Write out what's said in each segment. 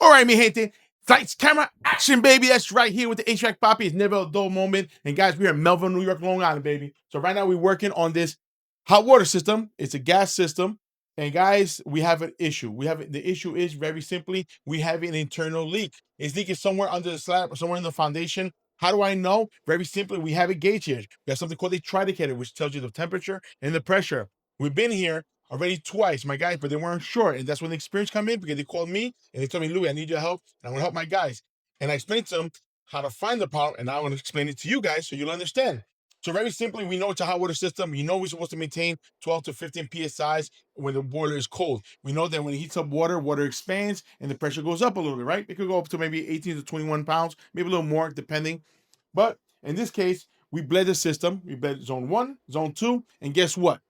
All right, mi gente. Lights, camera, action, baby. That's right here with the HVAC Papi. It's never a dull moment. And guys, we are in Melville, New York, Long Island, baby. So right now we're working on this hot water system. It's a gas system. And guys, we have an issue. The issue is very simply, we have an internal leak. It's leaking somewhere under the slab or somewhere in the foundation. How do I know? Very simply, we have a gauge here. We have something called a tridicator, which tells you the temperature and the pressure. We've been here already twice, my guys, but they weren't sure. And that's when the experience come in because they called me and they told me, Louis, I need your help. And I'm going to help my guys. And I explained to them how to find the problem. And now I'm going to explain it to you guys so you'll understand. So very simply, we know it's a hot water system. You know we're supposed to maintain 12 to 15 psi when the boiler is cold. We know that when it heats up water, water expands and the pressure goes up a little bit, right? It could go up to maybe 18 to 21 pounds, maybe a little more, depending. But in this case, we bled the system. We bled zone 1, zone 2, and guess what?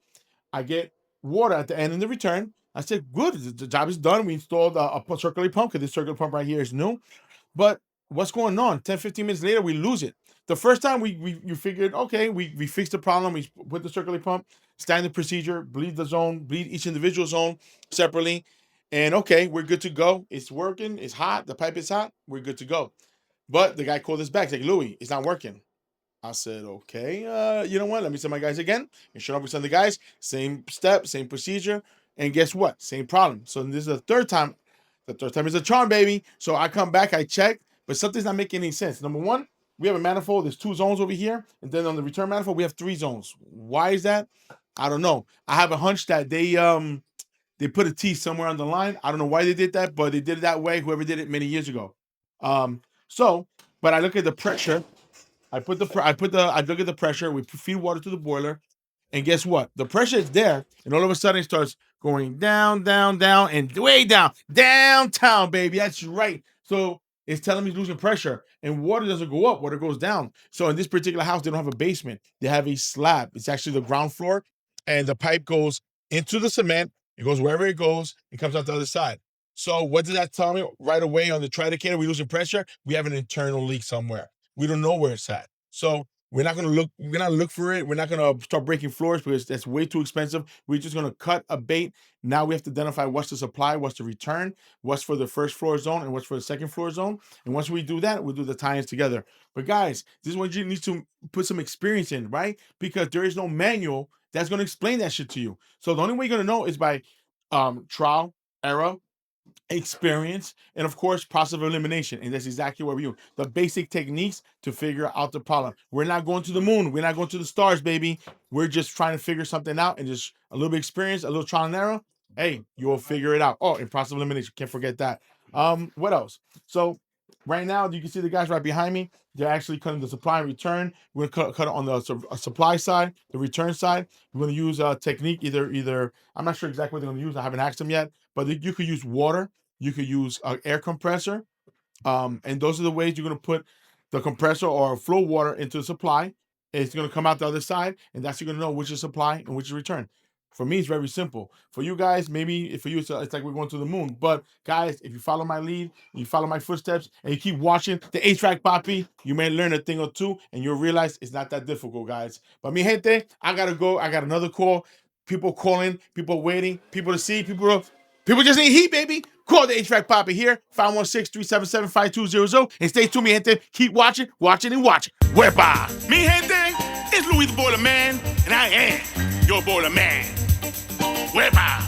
I get water at the end in the return. I said, good, the job is done. We installed a circular pump because this circular pump right here is new. But what's going on? 10, 15 minutes later, we lose it. The first time you figured, okay, we fixed the problem. We put the circular pump, standard procedure, bleed the zone, bleed each individual zone separately. And okay, we're good to go. It's working. It's hot. The pipe is hot. We're good to go. But the guy called us back. He's like, Louis, it's not working. I said, okay, you know what? Let me send my guys again. And sure enough, we send the guys. Same step, same procedure. And guess what? Same problem. So this is the third time. The third time is a charm, baby. So I come back, I check, but something's not making any sense. Number one, we have a manifold. There's 2 zones over here. And then on the return manifold, we have 3 zones. Why is that? I don't know. I have a hunch that they put a T somewhere on the line. I don't know why they did that, but they did it that way. Whoever did it many years ago. But I look at the pressure. I look at the pressure. We feed water to the boiler, and guess what? The pressure is there, and all of a sudden it starts going down, down, down, and way down, downtown, baby. That's right. So it's telling me losing pressure, and water doesn't go up, water goes down. So in this particular house, they don't have a basement; they have a slab. It's actually the ground floor, and the pipe goes into the cement. It goes wherever it goes, and comes out the other side. So what does that tell me right away on the tridicator? We're losing pressure. We have an internal leak somewhere. We don't know where it's at. So we're not gonna look for it. We're not gonna start breaking floors because that's way too expensive. We're just gonna cut a bait. Now we have to identify what's the supply, what's the return, what's for the first floor zone, and what's for the second floor zone. And once we do that, we'll do the tie-ins together. But guys, this is what you need to put some experience in, right? Because there is no manual that's gonna explain that shit to you. So the only way you're gonna know is by trial, error, experience, and of course process of elimination. And that's exactly what we do, the basic techniques to figure out the problem. We're not going to the moon, we're not going to the stars, baby. We're just trying to figure something out, and just a little bit of experience, a little trial and error. Hey, you will figure it out. Oh, and process of elimination, can't forget that. What else? So right now you can see the guys right behind me. They're actually cutting the supply and return. We're gonna cut it on the supply side, the return side. We're gonna use a technique, either I'm not sure exactly what they're gonna use. I haven't asked them yet, but you could use water, you could use an air compressor, and those are the ways you're gonna put the compressor or flow water into the supply. It's gonna come out the other side, and that's you're gonna know which is supply and which is return. For me, it's very simple. For you guys, maybe for you, it's like we're going to the moon. But guys, if you follow my lead, you follow my footsteps, and you keep watching the HVAC Papi, you may learn a thing or two, and you'll realize it's not that difficult, guys. But mi gente, I gotta go. I got another call. People calling, people waiting, people to see, people just need heat, baby. Call the HVAC Papi here, 516-377-5200. And stay tuned, mi gente. Keep watching, watching, and watching. Wepa! Mi gente, it's Louis the Boiler Man, and I am your Boiler Man. Wepa!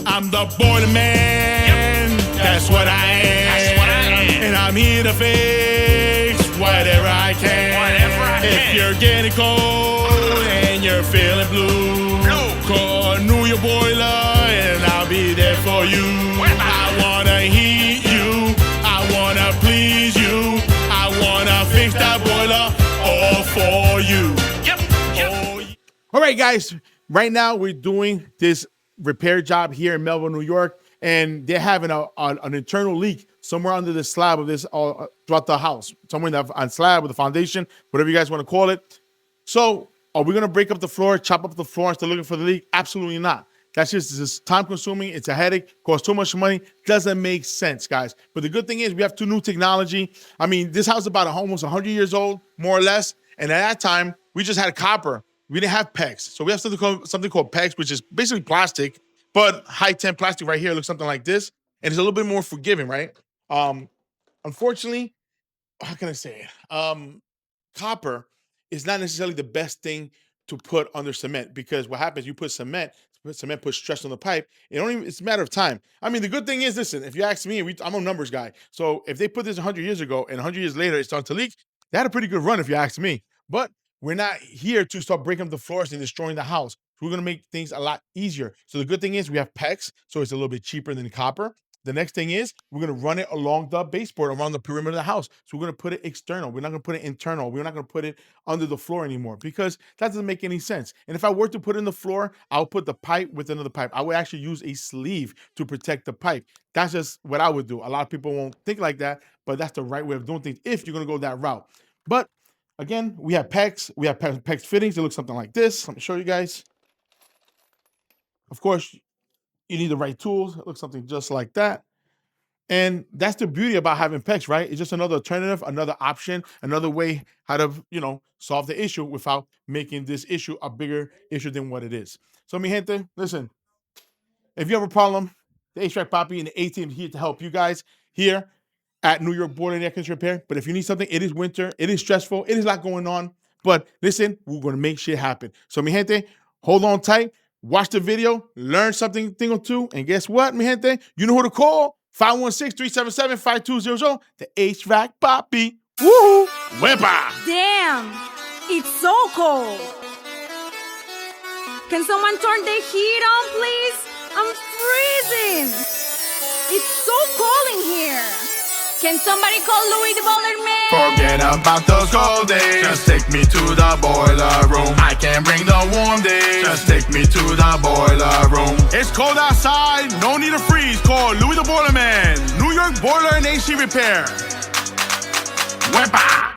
I'm the Boiler Man. Yep. That's what I am. That's what I am. And I'm here to fix whatever I can. If you're getting cold and you're feeling blue, call New York Boiler and I'll be there for you. I wanna heat you, I wanna please you, I wanna fix that boiler all for you. Yep. All right, guys. Right now we're doing this repair job here in Melville, New York, and they're having an internal leak somewhere under the slab of this throughout the house, somewhere on slab or the foundation, whatever you guys want to call it. So are we going to break up the floor, chop up the floor and start looking for the leak? Absolutely not. That's just time consuming. It's a headache, costs too much money, doesn't make sense, guys. But the good thing is we have new technology. I mean, this house is about almost 100 years old, more or less. And at that time, we just had copper. We didn't have PEX. So we have something called PEX, which is basically plastic, but high temp plastic right here looks something like this. and it's a little bit more forgiving, right? Um, Unfortunately, how can I say it? Copper is not necessarily the best thing to put under cement because what happens, you put cement puts stress on the pipe. It's a matter of time. I mean, the good thing is, listen, if you ask me, I'm a numbers guy. So if they put this 100 years ago and 100 years later it's starting to leak, they had a pretty good run if you ask me. But we're not here to start breaking up the floors and destroying the house. We're going to make things a lot easier. So the good thing is we have PEX, so it's a little bit cheaper than copper. The next thing is we're going to run it along the baseboard, around the perimeter of the house. So we're going to put it external. We're not going to put it internal. We're not going to put it under the floor anymore because that doesn't make any sense. And if I were to put it in the floor, I'll put the pipe within the pipe. I would actually use a sleeve to protect the pipe. That's just what I would do. A lot of people won't think like that, but that's the right way of doing things if you're going to go that route. But again, we have PEX. We have PEX fittings. It looks something like this. Let me show you guys. Of course, you need the right tools. It looks something just like that. And that's the beauty about having PEX, right? It's just another alternative, another option, another way how to, solve the issue without making this issue a bigger issue than what it is. So, mi gente, listen, if you have a problem, the HVAC Papi and the A team here to help you guys here at New York Boiler and Air Conditioner Repair. But if you need something, it is winter, it is stressful, it is a lot going on. But listen, we're going to make shit happen. So, mi gente, hold on tight, watch the video, learn something, thing or two. And guess what, mi gente? You know who to call. 516-377-5200, the HVAC Papi. Woohoo! Wepa! Damn! It's so cold! Can someone turn the heat on, please? I'm freezing! It's so cold in here! Can somebody call Louis the Boiler Man? Forget about those cold days. Just take me to the boiler room. I can't bring the warm days. Just take me to the boiler room. It's cold outside, no need to freeze. Call Louis the Boiler Man, New York Boiler and AC Repair. Wepa!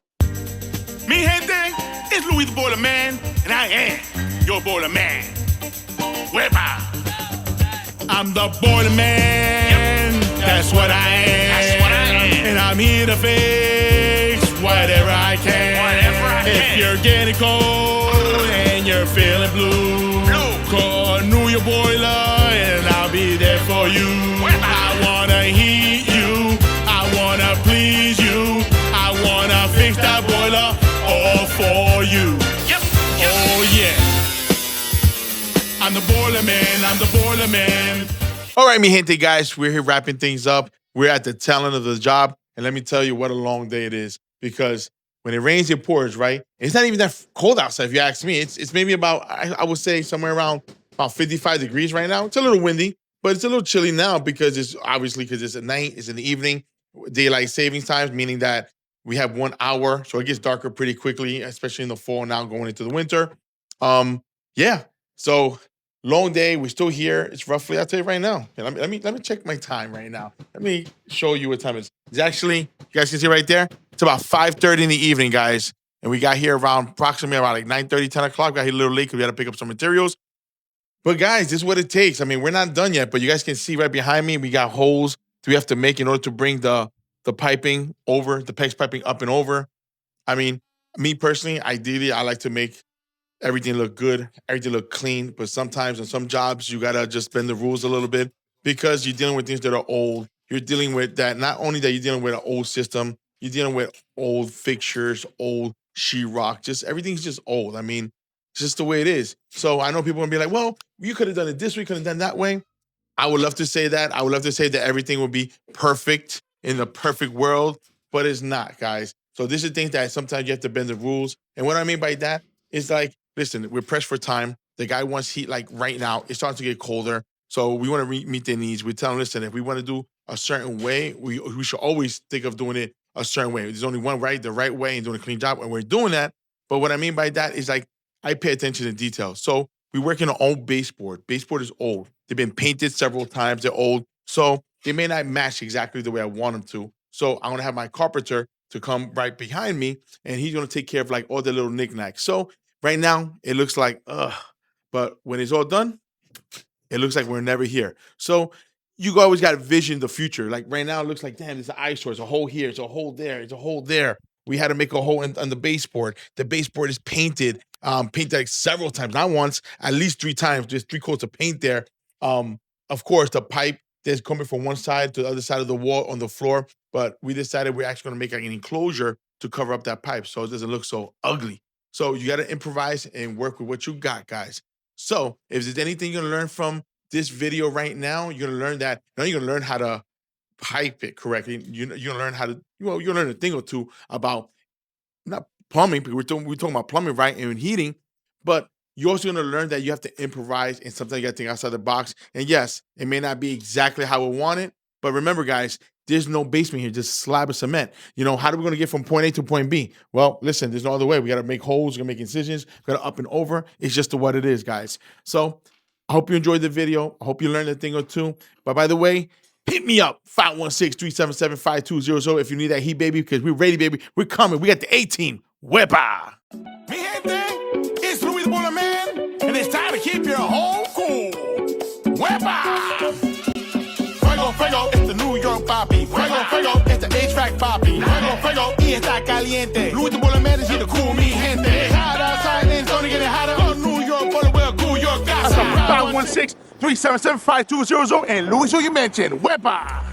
Mi gente, it's Louis the Boiler Man, and I am your Boiler Man. Wepa! I'm the Boiler Man. Yep. That's what I am. That's what I am. And I'm here to fix whatever I can. If you're getting cold and you're feeling blue, call New York Boiler and I'll be there for you. I wanna heat you, I wanna please you, I wanna fix that boiler all for you. Yep. Oh yeah. I'm the Boiler Man, I'm the Boiler Man. All right, mi gente, guys, we're here wrapping things up. We're at the tail end of the job. And let me tell you what a long day it is. Because when it rains, it pours, right? It's not even that cold outside, if you ask me. It's maybe about, I would say, somewhere around about 55 degrees right now. It's a little windy, but it's a little chilly now because it's at night, it's in the evening, daylight savings times, meaning that we have 1 hour. So it gets darker pretty quickly, especially in the fall now going into the winter. Yeah. So long day. We're still here. It's roughly, I'll tell you right now. Let me check my time right now. Let me show you what time it is. It's actually, you guys can see right there, it's about 5:30 in the evening, guys. And we got here approximately around like 9:30, 10 o'clock. Got here a little late because we had to pick up some materials. But guys, this is what it takes. I mean, we're not done yet, but you guys can see right behind me, we got holes that we have to make in order to bring the piping over, the PEX piping up and over. I mean, me personally, ideally, I like to make everything look good, everything look clean. But sometimes on some jobs, you gotta just bend the rules a little bit because you're dealing with things that are old. You're dealing with that, not only that you're dealing with an old system, you're dealing with old fixtures, old sheetrock, just everything's just old. I mean, it's just the way it is. So I know people are gonna be like, well, you could have done it this way, you could have done that way. I would love to say that. I would love to say that everything would be perfect in the perfect world, but it's not, guys. So this is things that sometimes you have to bend the rules. And what I mean by that is like, listen, we're pressed for time. The guy wants heat like right now. It's starting to get colder. So we want to meet their needs. We tell them, listen, if we want to do a certain way, we should always think of doing it a certain way. There's only one the right way and doing a clean job. And we're doing that. But what I mean by that is like, I pay attention to details. So we work in an old baseboard. Baseboard is old. They've been painted several times. They're old. So they may not match exactly the way I want them to. So I'm going to have my carpenter to come right behind me and he's going to take care of like all the little knickknacks. So right now, it looks like, but when it's all done, it looks like we're never here. So you always got to vision the future. Like right now, it looks like, damn, there's an eyesore. It's a hole here. It's a hole there. It's a hole there. We had to make a hole on the baseboard. The baseboard is painted like several times, not once, at least 3 times. There's 3 coats of paint there. Of course, the pipe that's coming from one side to the other side of the wall on the floor. But we decided we're actually going to make like an enclosure to cover up that pipe so it doesn't look so ugly. So you got to improvise and work with what you got, guys. So if there's anything you're going to learn from this video right now, you're going to learn that. Now you're going to learn how to pipe it correctly. You're going to learn how to, you're going to learn a thing or two about not plumbing, because we're talking about plumbing, right, and heating, but you're also going to learn that you have to improvise and sometimes you got to think outside the box. And yes, it may not be exactly how we want it, but remember, guys, there's no basement here, just a slab of cement. You know, how are we going to get from point A to point B? Well, listen, there's no other way. We got to make holes, we got to make incisions, we got to up and over. It's just what it is, guys. So I hope you enjoyed the video. I hope you learned a thing or two. But by the way, hit me up, 516-377-5200 if you need that heat, baby, because we're ready, baby. We're coming. We got the A-team. Wepa! Mi gente, it's Louis the Baller Man, and it's time to keep your home cool. Wepa! Fuego, fuego, it's the New York Papi. Fuego, fuego, it's the HVAC Papi. Fuego, fuego, y está caliente. Louis the Baller Man is here to cool me, gente. It's hot outside, and it's gonna get hotter. Oh, New York Baller will cool your casa. 516-377-5200, and Louis, who you mentioned, Wepa!